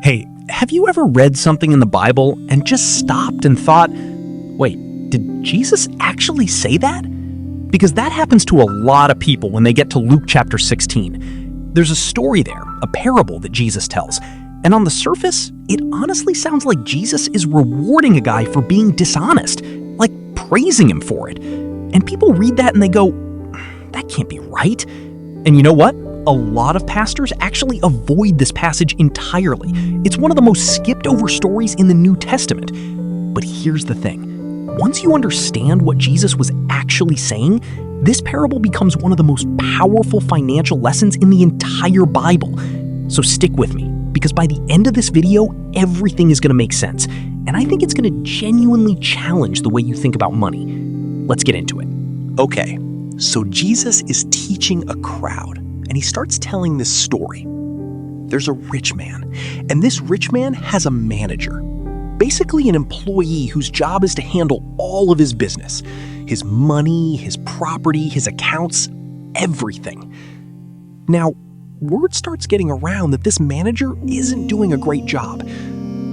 Hey, have you ever read something in the Bible and just stopped and thought, wait, did Jesus actually say that? Because that happens to a lot of people when they get to Luke chapter 16. There's a story there, a parable that Jesus tells. And on the surface, it honestly sounds like Jesus is rewarding a guy for being dishonest, like praising him for it. And people read that and they go, that can't be right. And you know what? A lot of pastors actually avoid this passage entirely. It's one of the most skipped over stories in the New Testament. But here's the thing. Once you understand what Jesus was actually saying, this parable becomes one of the most powerful financial lessons in the entire Bible. So stick with me, because by the end of this video, everything is going to make sense. And I think it's going to genuinely challenge the way you think about money. Let's get into it. Okay, so Jesus is teaching a crowd, and he starts telling this story. There's a rich man, and this rich man has a manager. Basically an employee whose job is to handle all of his business. His money, his property, his accounts, everything. Now, word starts getting around that this manager isn't doing a great job.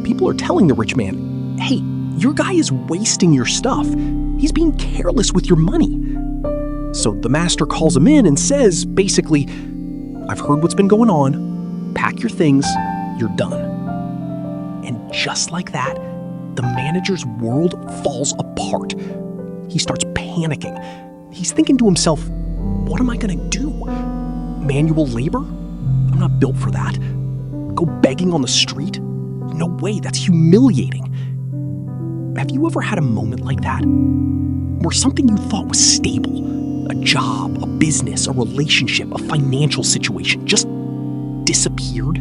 People are telling the rich man, hey, your guy is wasting your stuff. He's being careless with your money. So the master calls him in and says, basically, I've heard what's been going on. Pack your things. You're done. And just like that, the manager's world falls apart. He starts panicking. He's thinking to himself, what am I going to do? Manual labor? I'm not built for that. Go begging on the street? No way, that's humiliating. Have you ever had a moment like that? Where something you thought was stable, a job, a business, a relationship, a financial situation, just disappeared?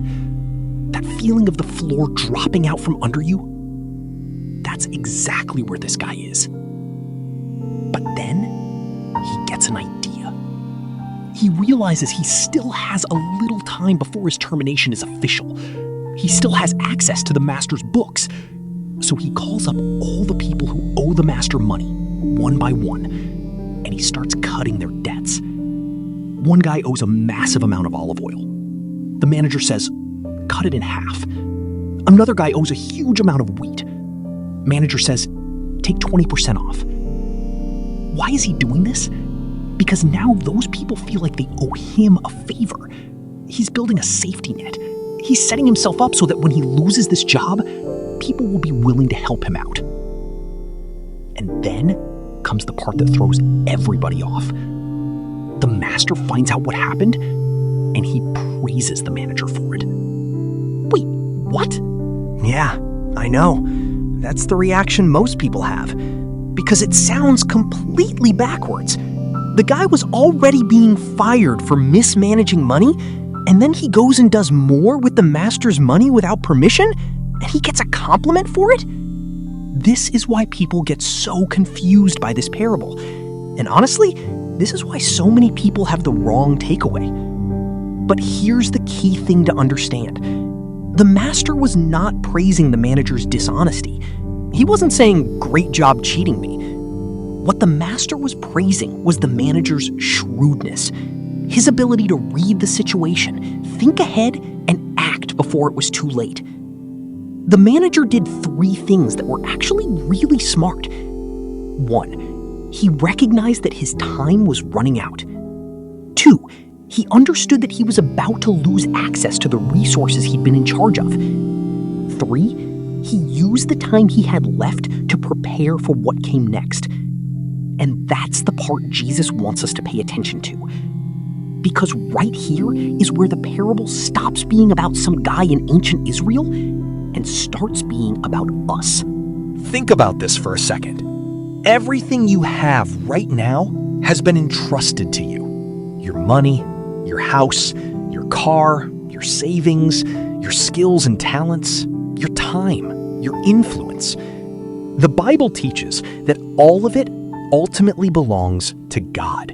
That feeling of the floor dropping out from under you? That's exactly where this guy is. But then, he gets an idea. He realizes he still has a little time before his termination is official. He still has access to the master's books. So he calls up all the people who owe the master money, one by one, and he starts cutting their debts. One guy owes a massive amount of olive oil. The manager says, cut it in half. Another guy owes a huge amount of wheat. Manager says, take 20% off. Why is he doing this? Because now those people feel like they owe him a favor. He's building a safety net. He's setting himself up so that when he loses this job, people will be willing to help him out. And then comes the part that throws everybody off. The master finds out what happened, and he praises the manager for it. Wait, what? Yeah, I know. That's the reaction most people have. Because it sounds completely backwards. The guy was already being fired for mismanaging money, and then he goes and does more with the master's money without permission, and he gets a compliment for it? This is why people get so confused by this parable. And honestly, this is why so many people have the wrong takeaway. But here's the key thing to understand. The master was not praising the manager's dishonesty. He wasn't saying, great job cheating me. What the master was praising was the manager's shrewdness, his ability to read the situation, think ahead, and act before it was too late. The manager did 3 things that were actually really smart. 1, he recognized that his time was running out. 2, he understood that he was about to lose access to the resources he'd been in charge of. 3, he used the time he had left to prepare for what came next. And that's the part Jesus wants us to pay attention to. Because right here is where the parable stops being about some guy in ancient Israel and starts being about us. Think about this for a second. Everything you have right now has been entrusted to you. Your money, your house, your car, your savings, your skills and talents, your time, your influence. The Bible teaches that all of it ultimately belongs to God.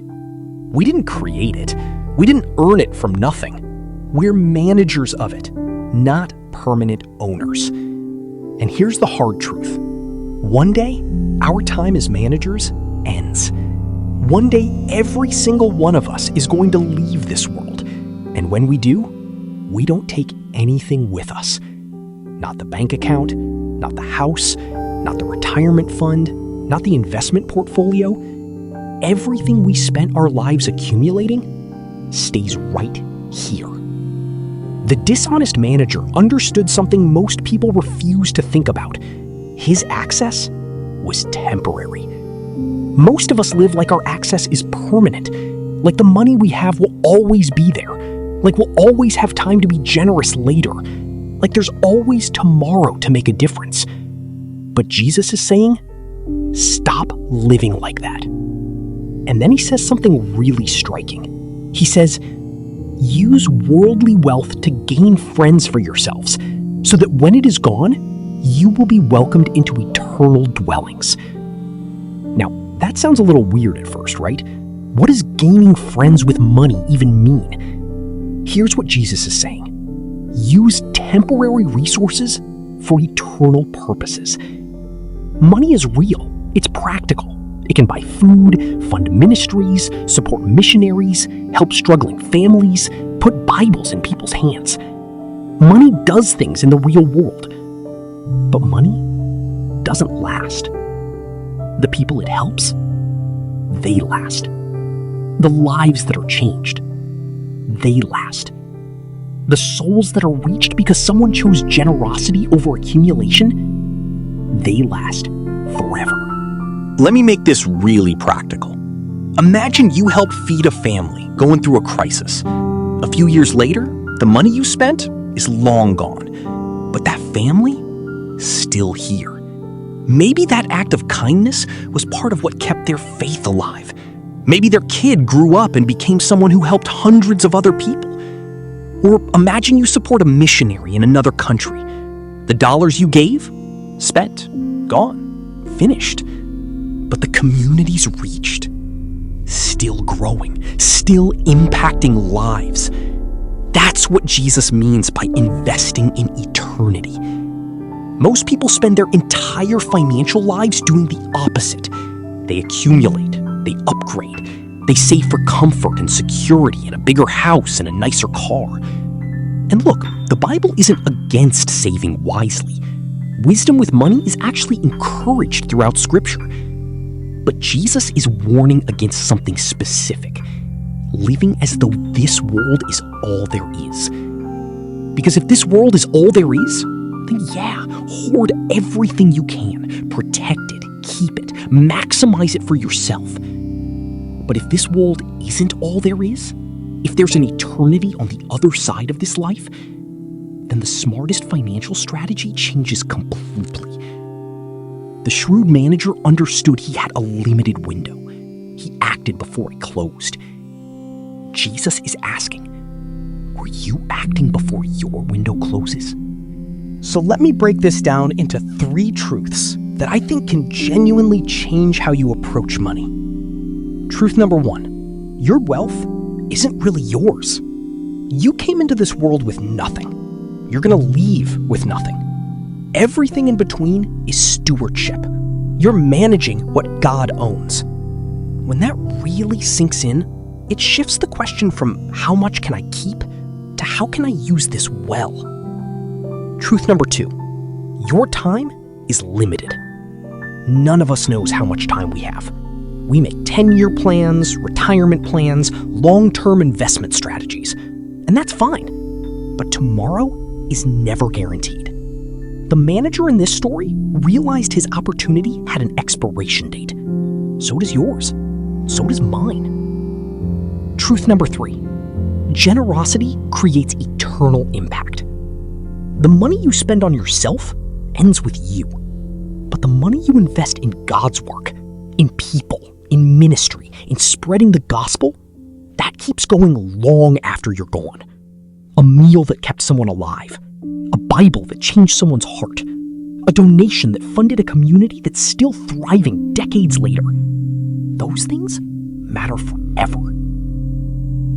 We didn't create it. We didn't earn it from nothing. We're managers of it, not permanent owners. And here's the hard truth. One day, our time as managers ends. One day, every single one of us is going to leave this world. And when we do, we don't take anything with us. not the bank account, not the house, not the retirement fund, not the investment portfolio. Everything we spent our lives accumulating stays right here. The dishonest manager understood something most people refuse to think about. His access was temporary. Most of us live like our access is permanent, like the money we have will always be there, like we'll always have time to be generous later, like there's always tomorrow to make a difference. But Jesus is saying, stop living like that. And then he says something really striking. He says, use worldly wealth to gain friends for yourselves, so that when it is gone, you will be welcomed into eternal dwellings. Now, that sounds a little weird at first, right? What does gaining friends with money even mean? Here's what Jesus is saying. Use temporary resources for eternal purposes. Money is real. It's practical. It can buy food, fund ministries, support missionaries, help struggling families, put Bibles in people's hands. Money does things in the real world. But money doesn't last. The people it helps, they last. The lives that are changed, they last. The souls that are reached because someone chose generosity over accumulation, they last forever. Let me make this really practical. Imagine you help feed a family going through a crisis. A few years later, the money you spent is long gone, but that family still here. Maybe that act of kindness was part of what kept their faith alive. Maybe their kid grew up and became someone who helped hundreds of other people. Or imagine you support a missionary in another country. The dollars you gave, spent, gone, finished. But the communities reached, still growing, still impacting lives. That's what Jesus means by investing in eternity. Most people spend their entire financial lives doing the opposite. They accumulate, they upgrade, they save for comfort and security and a bigger house and a nicer car. And look, the Bible isn't against saving wisely. Wisdom with money is actually encouraged throughout Scripture. But Jesus is warning against something specific, living as though this world is all there is. Because if this world is all there is, then yeah, hoard everything you can, protect it, keep it, maximize it for yourself. But if this world isn't all there is, if there's an eternity on the other side of this life, then the smartest financial strategy changes completely. The shrewd manager understood he had a limited window. He acted before it closed. Jesus is asking, were you acting before your window closes? So let me break this down into 3 truths that I think can genuinely change how you approach money. Truth number 1, your wealth isn't really yours. You came into this world with nothing. You're going to leave with nothing. Everything in between is stewardship. You're managing what God owns. When that really sinks in, it shifts the question from how much can I keep to how can I use this well? Truth number 2, your time is limited. None of us knows how much time we have. We make 10-year plans, retirement plans, long-term investment strategies, and that's fine. But tomorrow is never guaranteed. The manager in this story realized his opportunity had an expiration date. So does yours. So does mine. Truth number 3, generosity creates eternal impact. The money you spend on yourself ends with you. But the money you invest in God's work, in people, in ministry, in spreading the gospel, that keeps going long after you're gone. A meal that kept someone alive, a Bible that changed someone's heart, a donation that funded a community that's still thriving decades later. Those things matter forever.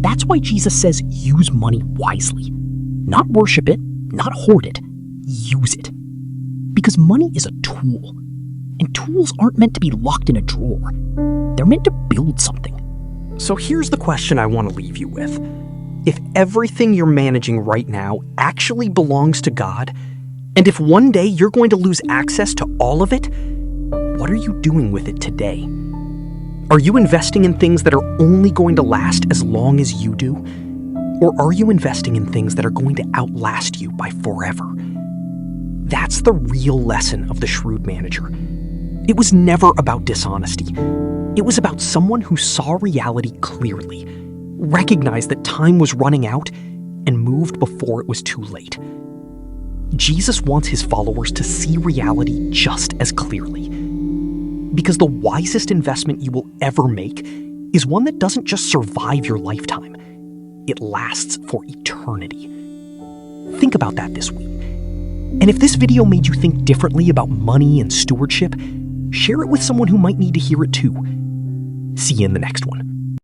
That's why Jesus says use money wisely. Not worship it, not hoard it, use it. Because money is a tool, and tools aren't meant to be locked in a drawer. They're meant to build something. So here's the question I want to leave you with. If everything you're managing right now actually belongs to God, And if one day you're going to lose access to all of it, what are you doing with it today? Are you investing in things that are only going to last as long as you do? Or are you investing in things that are going to outlast you by forever? That's the real lesson of the Shrewd Manager. It was never about dishonesty. It was about someone who saw reality clearly, recognized that time was running out, and moved before it was too late. Jesus wants his followers to see reality just as clearly. Because the wisest investment you will ever make is one that doesn't just survive your lifetime. It lasts for eternity. Think about that this week. And if this video made you think differently about money and stewardship, share it with someone who might need to hear it too. See you in the next one.